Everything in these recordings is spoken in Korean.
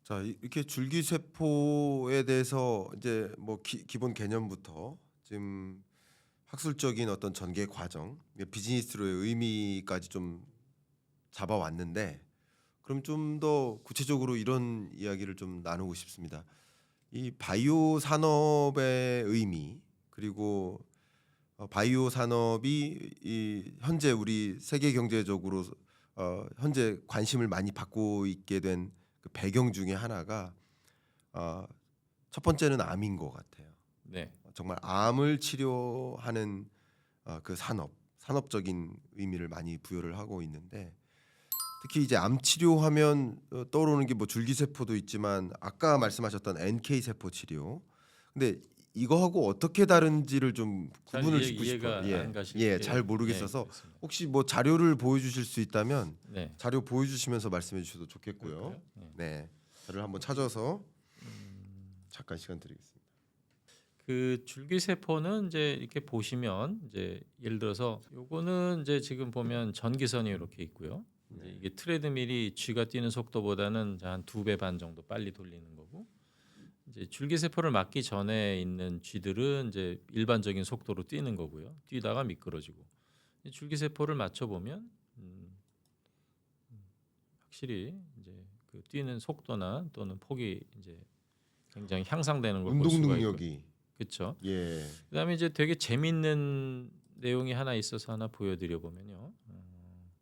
자, 이렇게 줄기세포에 대해서 이제 뭐 기본 개념부터 지금 학술적인 어떤 전개 과정, 비즈니스로의 의미까지 좀 잡아왔는데, 그럼 좀 더 구체적으로 이런 이야기를 좀 나누고 싶습니다. 이 바이오 산업의 의미, 그리고 바이오 산업이 이 현재 우리 세계 경제적으로 현재 관심을 많이 받고 있게 된 그 배경 중에 하나가 첫 번째는 암인 것 같아요. 네. 정말 암을 치료하는 그 산업적인 의미를 많이 부여를 하고 있는데, 특히 이제 암 치료하면 떠오르는 게 뭐 줄기세포도 있지만 아까 말씀하셨던 NK 세포 치료. 근데 이거하고 어떻게 다른지를 좀 잘 구분을 짓고 싶어요. 이해가 안 가실 잘 게 모르겠어서 그렇습니다. 혹시 뭐 자료를 보여주실 수 있다면 네. 자료 보여주시면서 말씀해 주셔도 좋겠고요. 그럴까요? 네. 네, 자료를 한번 찾아서 음, 잠깐 시간 드리겠습니다. 그 줄기세포는 이제 이렇게 보시면 이제 예를 들어서 요거는 이제 지금 보면 전기선이 이렇게 있고요. 이제 네, 이게 트레드밀이 쥐가 뛰는 속도보다는 한 2배 반 정도 빨리 돌리는 거고, 이제 줄기세포를 맞기 전에 있는 쥐들은 이제 일반적인 속도로 뛰는 거고요. 뛰다가 미끄러지고, 이 줄기세포를 맞춰 보면 확실히 이제 그 뛰는 속도나 또는 폭이 이제 굉장히 향상되는 걸 볼 운동 수가 있고요. 능력이 그렇죠. 예, 그다음에 이제 되게 재밌는 내용이 하나 있어서 하나 보여드려 보면요.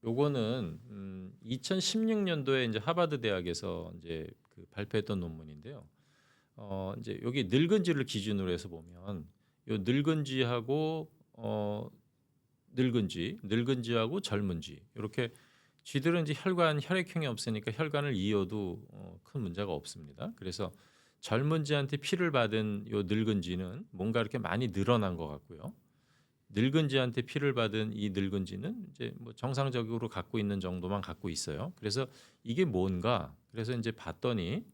요거는 2016년도에 이제 하버드 대학에서 이제 그 발표했던 논문인데요. 이제 여기 늙은쥐를 기준으로 해서 보면 요 늙은쥐하고 늙은쥐하고 젊은 쥐 이렇게 쥐들은 이제 혈액형이 없으니까 혈관을 이어도 큰 문제가 없습니다. 그래서 젊은 쥐한테 피를 받은 요 늙은 쥐는 뭔가 이렇게 많이 늘어난 것 같고요. 늙은 쥐한테 피를 받은 이 늙은 쥐는 이제 뭐 정상적으로 갖고 있는 정도만 갖고 있어요. 그래서 이게 뭔가 그래서 이제 봤더니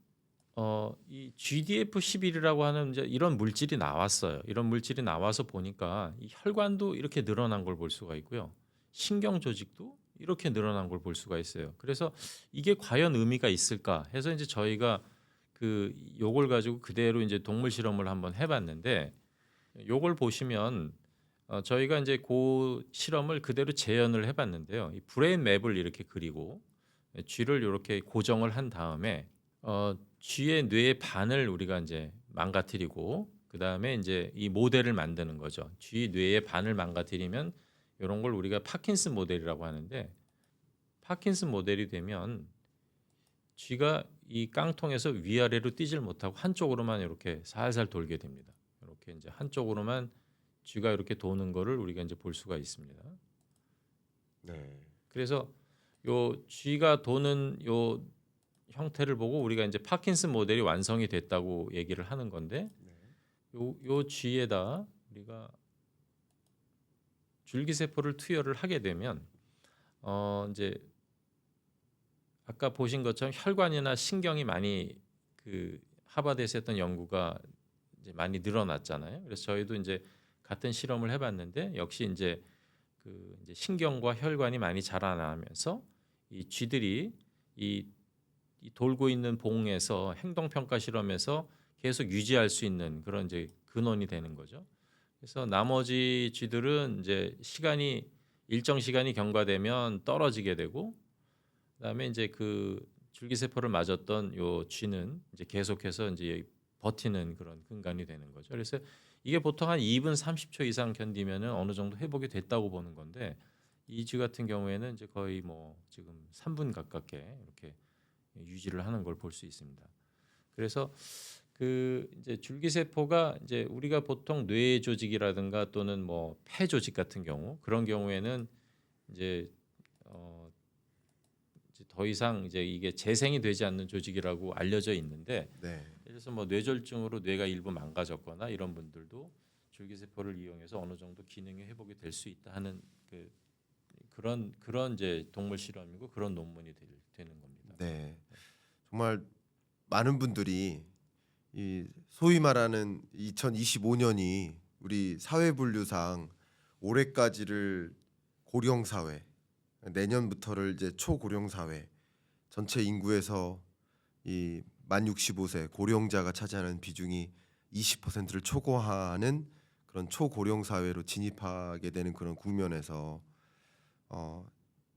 이 GDF11이라고 하는 이제 이런 물질이 나왔어요. 이런 물질이 나와서 보니까 이 혈관도 이렇게 늘어난 걸 볼 수가 있고요. 신경 조직도 이렇게 늘어난 걸 볼 수가 있어요. 그래서 이게 과연 의미가 있을까 해서 이제 저희가 그 요걸 가지고 그대로 이제 동물 실험을 한번 해봤는데, 요걸 보시면 저희가 이제 그 실험을 그대로 재현을 해봤는데요. 이 브레인 맵을 이렇게 그리고 쥐를 이렇게 고정을 한 다음에 쥐의 뇌의 반을 우리가 이제 망가뜨리고 그 다음에 이제 이 모델을 만드는 거죠. 쥐 뇌의 반을 망가뜨리면 이런 걸 우리가 파킨슨 모델이라고 하는데, 파킨슨 모델이 되면 쥐가 이 깡통에서 위아래로 뛰질 못하고 한쪽으로만 이렇게 살살 돌게 됩니다. 이렇게 이제 한쪽으로만 쥐가 이렇게 도는 거를 우리가 이제 볼 수가 있습니다. 네, 그래서 요 쥐가 도는 요 형태를 보고 우리가 이제 파킨슨 모델이 완성이 됐다고 얘기를 하는 건데, 네, 요 쥐에다 우리가 줄기세포를 투여를 하게 되면 이제 아까 보신 것처럼 혈관이나 신경이 많이 그 하버드에서 했던 연구가 이제 많이 늘어났잖아요. 그래서 저희도 이제 같은 실험을 해봤는데 역시 이제 그 이제 신경과 혈관이 많이 자라나면서 이 쥐들이 이 돌고 있는 봉에서 행동 평가 실험에서 계속 유지할 수 있는 그런 이제 근원이 되는 거죠. 그래서 나머지 쥐들은 이제 일정 시간이 경과되면 떨어지게 되고, 그다음에 이제 그 줄기세포를 맞았던 요 쥐는 이제 계속해서 이제 버티는 그런 근간이 되는 거죠. 그래서 이게 보통 한 2분 30초 이상 견디면은 어느 정도 회복이 됐다고 보는 건데, 이 쥐 같은 경우에는 이제 거의 뭐 지금 3분 가깝게 이렇게 유지를 하는 걸 볼 수 있습니다. 그래서 그 이제 줄기세포가 이제 우리가 보통 뇌 조직이라든가 또는 뭐 폐 조직 같은 경우 그런 경우에는 이제 어 이제 더 이상 이제 이게 재생이 되지 않는 조직이라고 알려져 있는데, 네. 그래서 뭐 뇌졸중으로 뇌가 일부 망가졌거나 이런 분들도 줄기세포를 이용해서 어느 정도 기능이 회복이 될 수 있다 하는 그런 이제 동물 실험이고 그런 논문이 되는 겁니다. 네. 정말 많은 분들이 이 소위 말하는 2025년이 우리 사회 분류상 올해까지를 고령 사회, 내년부터를 이제 초고령 사회, 전체 인구에서 이 만 65세 고령자가 차지하는 비중이 20%를 초과하는 그런 초고령 사회로 진입하게 되는 그런 국면에서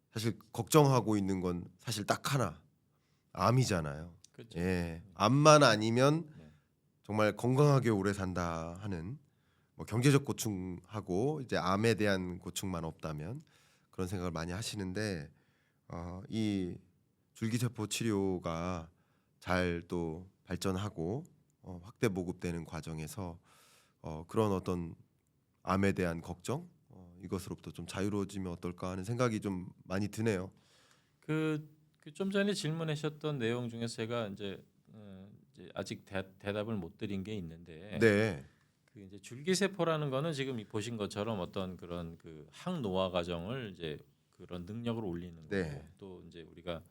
사실 걱정하고 있는 건 사실 딱 하나, 암이잖아요. 그렇죠. 예, 암만 아니면 네. 정말 건강하게 오래 산다 하는 뭐 경제적 고충하고 이제 암에 대한 고충만 없다면 그런 생각을 많이 하시는데 이 줄기세포 치료가 잘 또 발전하고 확대 보급되는 과정에서 그런 어떤 암에 대한 걱정 이것으로부터 좀 자유로워지면 어떨까 하는 생각이 좀 많이 드네요. 그 좀 전에 질문하셨던 내용 중에서 제가 이제 아직 대답을 못 드린 게 있는데 네, 그 이제 줄기세포라는 거는 지금 보신 것처럼 어떤 그런 그 항노화 과정을 이제 그런 능력을 올리는 거고 네, 또 이제 우리가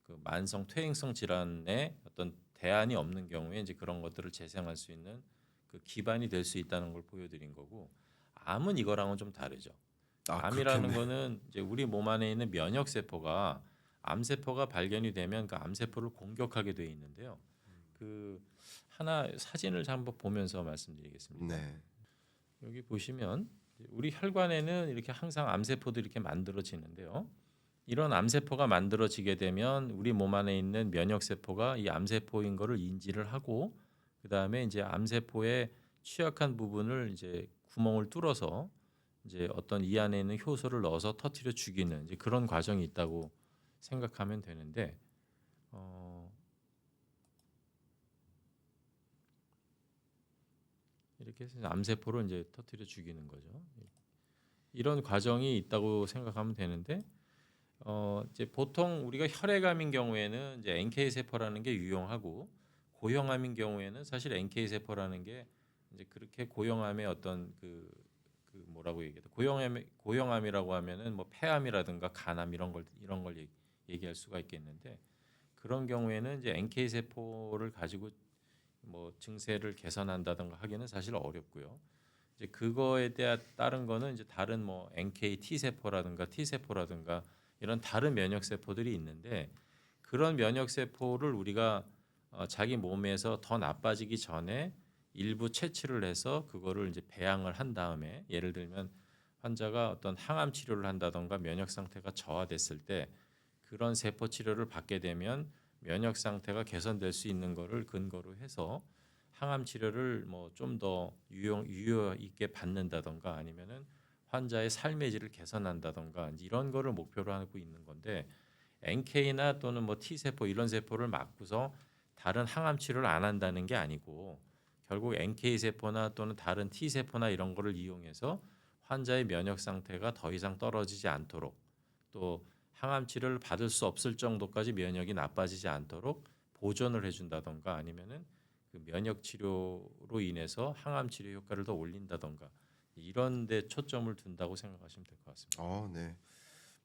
그 만성 퇴행성 질환에 어떤 대안이 없는 경우에 이제 그런 것들을 재생할 수 있는 그 기반이 될 수 있다는 걸 보여드린 거고 암은 이거랑은 좀 다르죠. 암이라는 그렇겠네. 거는 이제 우리 몸 안에 있는 면역 세포가 암세포가 발견이 되면 그 암세포를 공격하게 돼 있는데요. 그 하나 사진을 한번 보면서 말씀드리겠습니다. 네, 여기 보시면 우리 혈관에는 이렇게 항상 암세포들이 이렇게 만들어지는데요. 이런 암세포가 만들어지게 되면 우리 몸 안에 있는 면역 세포가 이 암세포인 거를 인지를 하고 그다음에 이제 암세포의 취약한 부분을 이제 구멍을 뚫어서 이제 어떤 이 안에 있는 효소를 넣어서 터트려 죽이는 이제 그런 과정이 있다고 생각하면 되는데 이렇게 해서 암세포를 이제 터트려 죽이는 거죠. 이런 과정이 있다고 생각하면 되는데 이제 보통 우리가 혈액암인 경우에는 이제 NK 세포라는 게 유용하고 고형암인 경우에는 사실 NK 세포라는 게 이제 그렇게 고형암의 어떤 그 뭐라고 얘기해야 돼? 고형암이라고 하면은 뭐 폐암이라든가 간암 이런 걸 얘기할 수가 있겠는데 그런 경우에는 이제 NK 세포를 가지고 뭐 증세를 개선한다든가 하기는 사실 어렵고요. 이제 그거에 따른 거는 이제 다른 뭐 NK T 세포라든가 T 세포라든가 이런 다른 면역 세포들이 있는데 그런 면역 세포를 우리가 자기 몸에서 더 나빠지기 전에 일부 채취를 해서 그거를 이제 배양을 한 다음에 예를 들면 환자가 어떤 항암 치료를 한다던가 면역 상태가 저하됐을 때 그런 세포 치료를 받게 되면 면역 상태가 개선될 수 있는 거를 근거로 해서 항암 치료를 뭐 좀 더 유효 있게 받는다던가 아니면은 환자의 삶의 질을 개선한다던가 이런 거를 목표로 하고 있는 건데 NK나 또는 뭐 T 세포 이런 세포를 막고서 다른 항암 치료를 안 한다는 게 아니고 결국 NK 세포나 또는 다른 T 세포나 이런 거를 이용해서 환자의 면역 상태가 더 이상 떨어지지 않도록 또 항암 치료를 받을 수 없을 정도까지 면역이 나빠지지 않도록 보존을 해준다던가 아니면은 그 면역 치료로 인해서 항암 치료 효과를 더 올린다던가 이런 데 초점을 둔다고 생각하시면 될 것 같습니다. 네,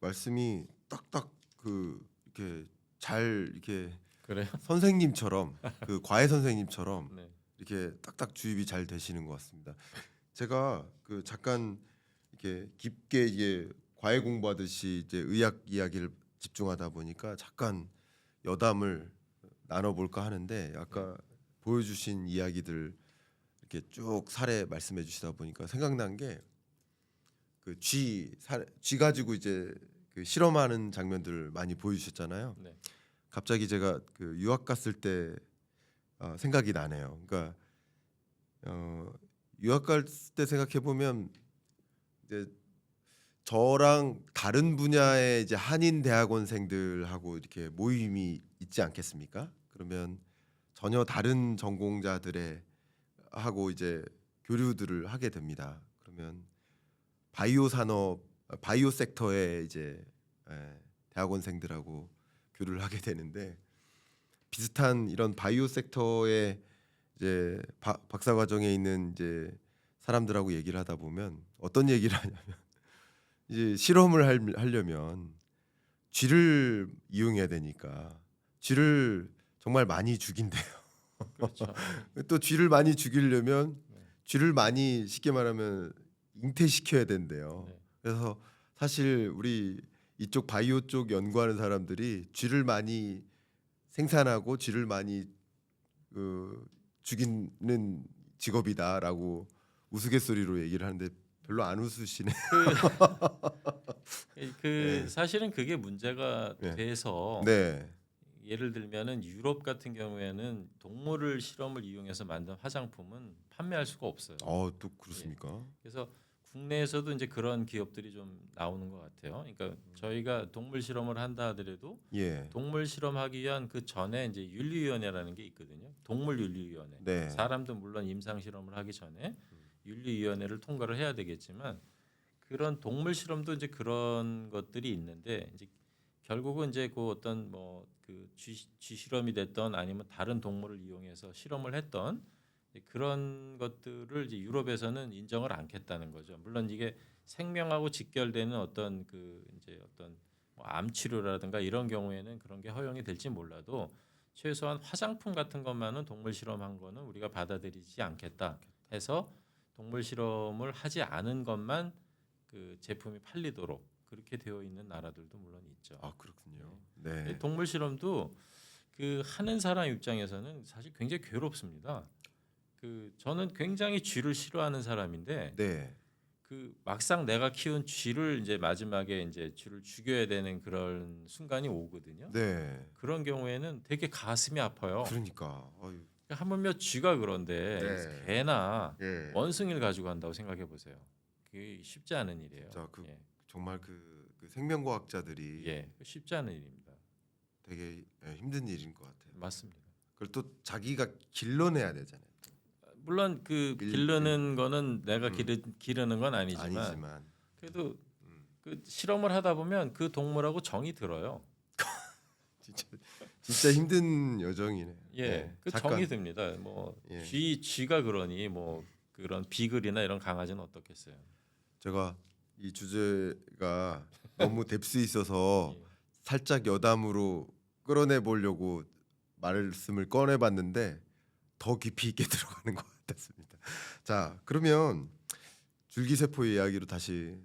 말씀이 딱딱 이렇게 잘 이렇게 그래요? 선생님처럼 그 과외 선생님처럼 네. 이렇게 딱딱 주입이 잘 되시는 것 같습니다. 제가 잠깐 이렇게 깊게 이게 과외 공부하듯이 이제 의학 이야기를 집중하다 보니까 잠깐 여담을 나눠볼까 하는데 아까 보여주신 이야기들 이렇게 쭉 사례 말씀해 주시다 보니까 생각난 게 쥐 가지고 이제 그 실험하는 장면들을 많이 보여주셨잖아요. 네. 갑자기 제가 유학 갔을 때 생각이 나네요. 그러니까 유학 갈 때 생각해 보면 이제 저랑 다른 분야의 이제 한인 대학원생들하고 이렇게 모임이 있지 않겠습니까? 그러면 전혀 다른 전공자들의 하고 이제 교류들을 하게 됩니다. 그러면 바이오 산업, 바이오 섹터의 이제 대학원생들하고 교류를 하게 되는데 비슷한 이런 바이오 섹터의 이제 박사 과정에 있는 이제 사람들하고 얘기를 하다 보면 어떤 얘기를 하냐면 이제 실험을 하려면 쥐를 이용해야 되니까 쥐를 정말 많이 죽인대요. 그렇죠. 또 쥐를 많이 죽이려면 네. 쥐를 많이 쉽게 말하면 잉태시켜야 된대요. 네. 그래서 사실 우리 이쪽 바이오 쪽 연구하는 사람들이 쥐를 많이 생산하고 쥐를 많이 그 죽이는 직업이다라고 우스갯소리로 얘기를 하는데 별로 안 웃으시네. 네. 사실은 그게 문제가 네. 돼서 네. 예를 들면은 유럽 같은 경우에는 동물을 실험을 이용해서 만든 화장품은 판매할 수가 없어요. 또 그렇습니까? 그래서 국내에서도 이제 그런 기업들이 좀 나오는 것 같아요. 그러니까 저희가 동물 실험을 한다 하더라도 예. 동물 실험하기 위한 그 전에 이제 윤리위원회라는 게 있거든요. 동물 윤리위원회. 네. 사람도 물론 임상 실험을 하기 전에 윤리위원회를 통과를 해야 되겠지만 그런 동물 실험도 이제 그런 것들이 있는데 이제 결국은 이제 그 어떤 뭐 그 쥐 실험이 됐던 아니면 다른 동물을 이용해서 실험을 했던 그런 것들을 이제 유럽에서는 인정을 않겠다는 거죠. 물론 이게 생명하고 직결되는 어떤 그 이제 어떤 뭐암 치료라든가 이런 경우에는 그런 게 허용이 될지 몰라도 최소한 화장품 같은 것만은 동물 실험한 거는 우리가 받아들이지 않겠다 해서 동물 실험을 하지 않은 것만 그 제품이 팔리도록 그렇게 되어 있는 나라들도 물론 있죠. 그렇군요. 네. 동물 실험도 그 하는 사람 입장에서는 사실 굉장히 괴롭습니다. 그 저는 굉장히 쥐를 싫어하는 사람인데 네. 그 막상 내가 키운 쥐를 이제 마지막에 이제 쥐를 죽여야 되는 그런 순간이 오거든요. 네. 그런 경우에는 되게 가슴이 아파요. 그러니까. 어휴. 하물며 쥐가 그런데 네. 개나 예. 원숭이를 가지고 간다고 생각해 보세요. 그게 쉽지 않은 일이에요. 자, 그 예. 정말 그 생명과학자들이 예, 쉽지 않은 일입니다. 되게 힘든 일인 것 같아요. 맞습니다. 그걸 또 자기가 길러내야 되잖아요. 물론 그 기르는 거는 내가 기르는 건 아니지만 그래도 음, 그 실험을 하다 보면 그 동물하고 정이 들어요. 진짜 힘든 여정이네. 예, 네. 그 잠깐. 정이 듭니다. 뭐 예. 쥐가 그러니 뭐 그런 비글이나 이런 강아지는 어떻겠어요? 제가 이 주제가 너무 뎁스 있어서 예. 살짝 여담으로 끌어내 보려고 말씀을 꺼내봤는데 더 깊이 있게 들어가는 것 같았습니다. 자, 그러면 줄기세포 이야기로 다시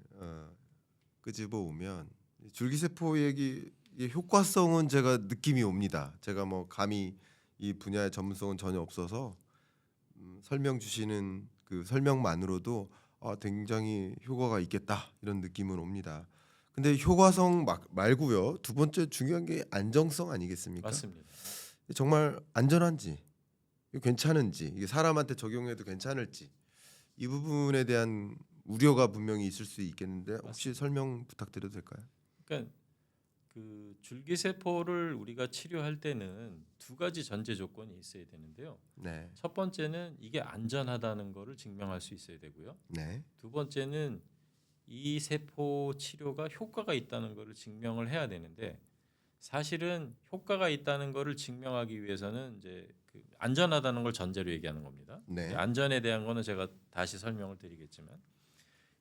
끄집어 오면 줄기세포 얘기 효과성은 제가 느낌이 옵니다. 제가 뭐 감히 이 분야의 전문성은 전혀 없어서 설명 주시는 그 설명만으로도 굉장히 효과가 있겠다 이런 느낌은 옵니다. 근데 효과성 말고요. 두 번째 중요한 게 안정성 아니겠습니까? 맞습니다. 정말 안전한지, 이거 괜찮은지, 이게 사람한테 적용해도 괜찮을지 이 부분에 대한 우려가 분명히 있을 수 있겠는데 혹시 맞습니다. 설명 부탁드려도 될까요? 그러니까 그 줄기세포를 우리가 치료할 때는 두 가지 전제 조건이 있어야 되는데요. 네, 첫 번째는 이게 안전하다는 거를 증명할 수 있어야 되고요. 네, 두 번째는 이 세포 치료가 효과가 있다는 거를 증명을 해야 되는데 사실은 효과가 있다는 거를 증명하기 위해서는 이제 그 안전하다는 걸 전제로 얘기하는 겁니다. 네, 안전에 대한 거는 제가 다시 설명을 드리겠지만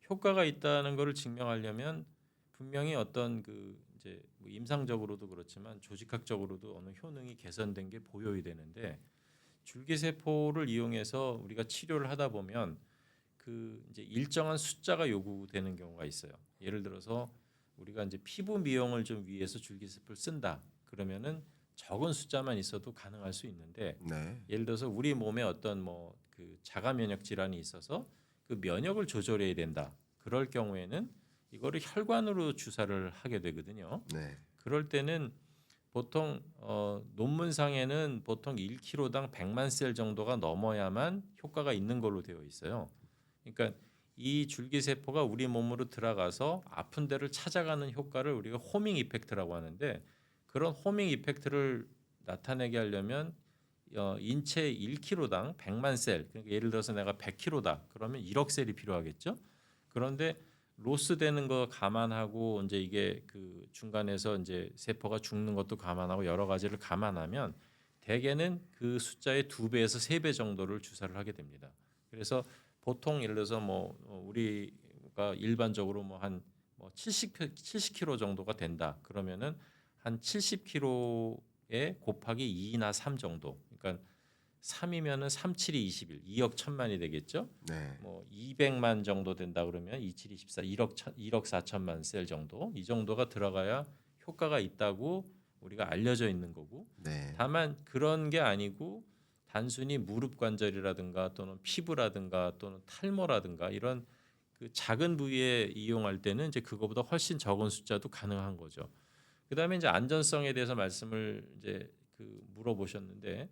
효과가 있다는 거를 증명하려면 분명히 어떤 그 이제 뭐 임상적으로도 그렇지만 조직학적으로도 어느 효능이 개선된 게 보여야 되는데 줄기세포를 이용해서 우리가 치료를 하다 보면 그 이제 일정한 숫자가 요구되는 경우가 있어요. 예를 들어서 우리가 이제 피부 미용을 좀 위해서 줄기세포를 쓴다. 그러면은 적은 숫자만 있어도 가능할 수 있는데 네, 예를 들어서 우리 몸에 어떤 뭐 그 자가 면역 질환이 있어서 그 면역을 조절해야 된다. 그럴 경우에는 이거를 혈관으로 주사를 하게 되거든요. 네, 그럴 때는 보통 논문상에는 보통 1kg당 100만 셀 정도가 넘어야만 효과가 있는 걸로 되어 있어요. 그러니까 이 줄기세포가 우리 몸으로 들어가서 아픈 데를 찾아가는 효과를 우리가 호밍 이펙트라고 하는데 그런 호밍 이펙트를 나타내게 하려면 인체 1kg당 100만 셀, 그러니까 예를 들어서 내가 100kg다. 그러면 1억 셀이 필요하겠죠. 그런데 로스 되는 거 감안하고 이제 이게 그 중간에서 이제 세포가 죽는 것도 감안하고 여러 가지를 감안하면 대개는 그 숫자의 2배에서 3배 정도를 주사를 하게 됩니다. 그래서 보통 예를 들어서 뭐 우리가 일반적으로 뭐 한 뭐 70kg 정도가 된다. 그러면은 한 70kg에 곱하기 2나 3 정도. 그러니까 3이면은 3, 7이 21, 2억 1천만이 되겠죠. 네, 뭐 200만 정도 된다 그러면 2, 7, 24, 1억 4천만 셀 정도. 이 정도가 들어가야 효과가 있다고 우리가 알려져 있는 거고. 네, 다만 그런 게 아니고 단순히 무릎 관절이라든가 또는 피부라든가 또는 탈모라든가 이런 그 작은 부위에 이용할 때는 이제 그거보다 훨씬 적은 숫자도 가능한 거죠. 그다음에 이제 안전성에 대해서 말씀을 이제 그 물어보셨는데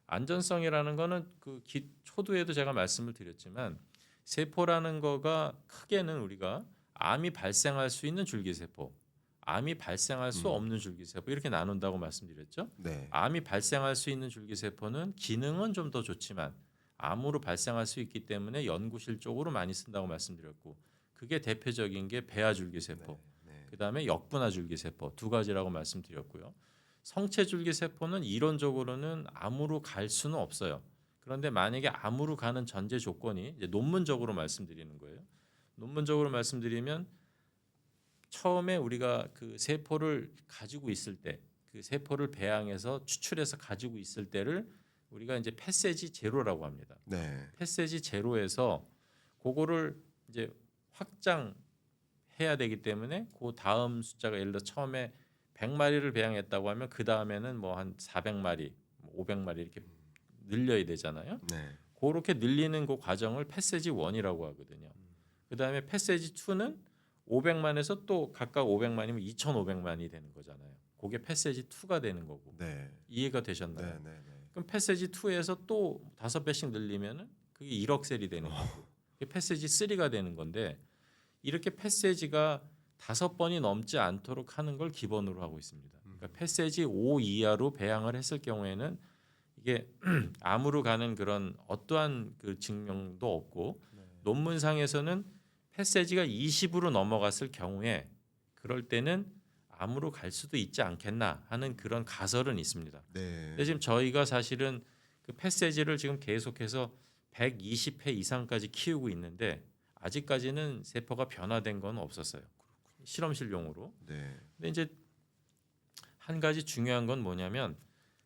안전성이라는 거는 그 초두에도 제가 말씀을 드렸지만 세포라는 거가 크게는 우리가 암이 발생할 수 있는 줄기세포, 암이 발생할 수 없는 줄기세포 이렇게 나눈다고 말씀드렸죠. 네. 암이 발생할 수 있는 줄기세포는 기능은 좀 더 좋지만 암으로 발생할 수 있기 때문에 연구실 쪽으로 많이 쓴다고 말씀드렸고 그게 대표적인 게 배아 줄기세포, 네. 그다음에 역분화 줄기세포 두 가지라고 말씀드렸고요. 성체 줄기세포는 이론적으로는 암으로 갈 수는 없어요. 그런데 만약에 암으로 가는 전제 조건이 이제 논문적으로 말씀드리는 거예요. 논문적으로 말씀드리면 처음에 우리가 그 세포를 가지고 있을 때, 그 세포를 배양해서 추출해서 가지고 있을 때를 우리가 이제 패세지 제로라고 합니다. 네. 패세지 제로에서 그거를 이제 확장해야 되기 때문에 그 다음 숫자가 예를 들어 처음에 100마리를 배양했다고 하면 그 다음에는 뭐 한 400마리, 500마리 이렇게 늘려야 되잖아요. 네. 그렇게 늘리는 그 과정을 패세지 1이라고 하거든요. 그다음에 패세지 2는 500만에서 또 각각 500만이면 2,500만이 되는 거잖아요. 그게 패세지 2가 되는 거고. 네. 이해가 되셨나요? 네. 네. 네. 그럼 패세지 2에서 또 5배씩 늘리면은 그게 1억 셀이 되는 거고. 그게 패세지 3가 되는 건데 이렇게 패세지가 5번이 넘지 않도록 하는 걸 기본으로 하고 있습니다. 그러니까 패세지 5 이하로 배양을 했을 경우에는 이게 암으로 가는 그런 어떠한 그 증명도 없고 논문상에서는 패세지가 20으로 넘어갔을 경우에 그럴 때는 암으로 갈 수도 있지 않겠나 하는 그런 가설은 있습니다. 네. 근데 지금 저희가 사실은 그 패세지를 지금 계속해서 120회 이상까지 키우고 있는데 아직까지는 세포가 변화된 건 없었어요. 실험실용으로. 네. 근데 이제 한 가지 중요한 건 뭐냐면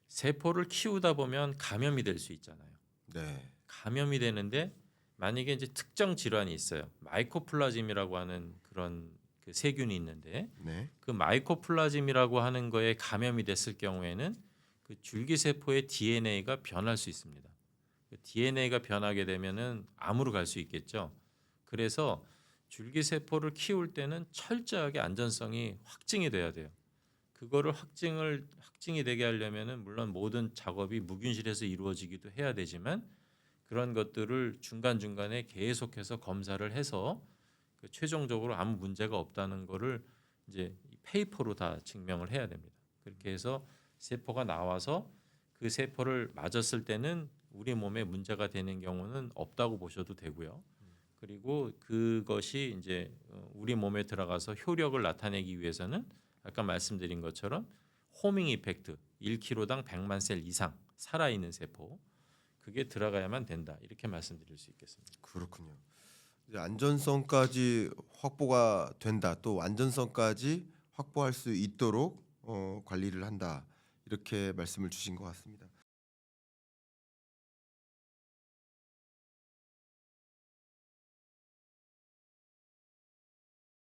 세포를 키우다 보면 감염이 될 수 있잖아요. 네. 감염이 되는데 만약에 이제 특정 질환이 있어요. 마이코플라즘이라고 하는 그런 그 세균이 있는데 네. 그 마이코플라즘이라고 하는 거에 감염이 됐을 경우에는 그 줄기세포의 DNA가 변할 수 있습니다. 그 DNA가 변하게 되면은 암으로 갈 수 있겠죠. 그래서 줄기세포를 키울 때는 철저하게 안전성이 확증이 돼야 돼요. 그거를 확증이 되게 하려면은 물론 모든 작업이 무균실에서 이루어지기도 해야 되지만 그런 것들을 중간중간에 계속해서 검사를 해서 그 최종적으로 아무 문제가 없다는 거를 이제 페이퍼로 다 증명을 해야 됩니다. 그렇게 해서 세포가 나와서 그 세포를 맞았을 때는 우리 몸에 문제가 되는 경우는 없다고 보셔도 되고요. 그리고 그것이 이제 우리 몸에 들어가서 효력을 나타내기 위해서는 아까 말씀드린 것처럼 호밍 이펙트 1kg당 100만 셀 이상 살아있는 세포 그게 들어가야만 된다. 이렇게 말씀드릴 수 있겠습니다. 그렇군요. 이제 안전성까지 확보가 된다. 또 안전성까지 확보할 수 있도록 관리를 한다. 이렇게 말씀을 주신 것 같습니다.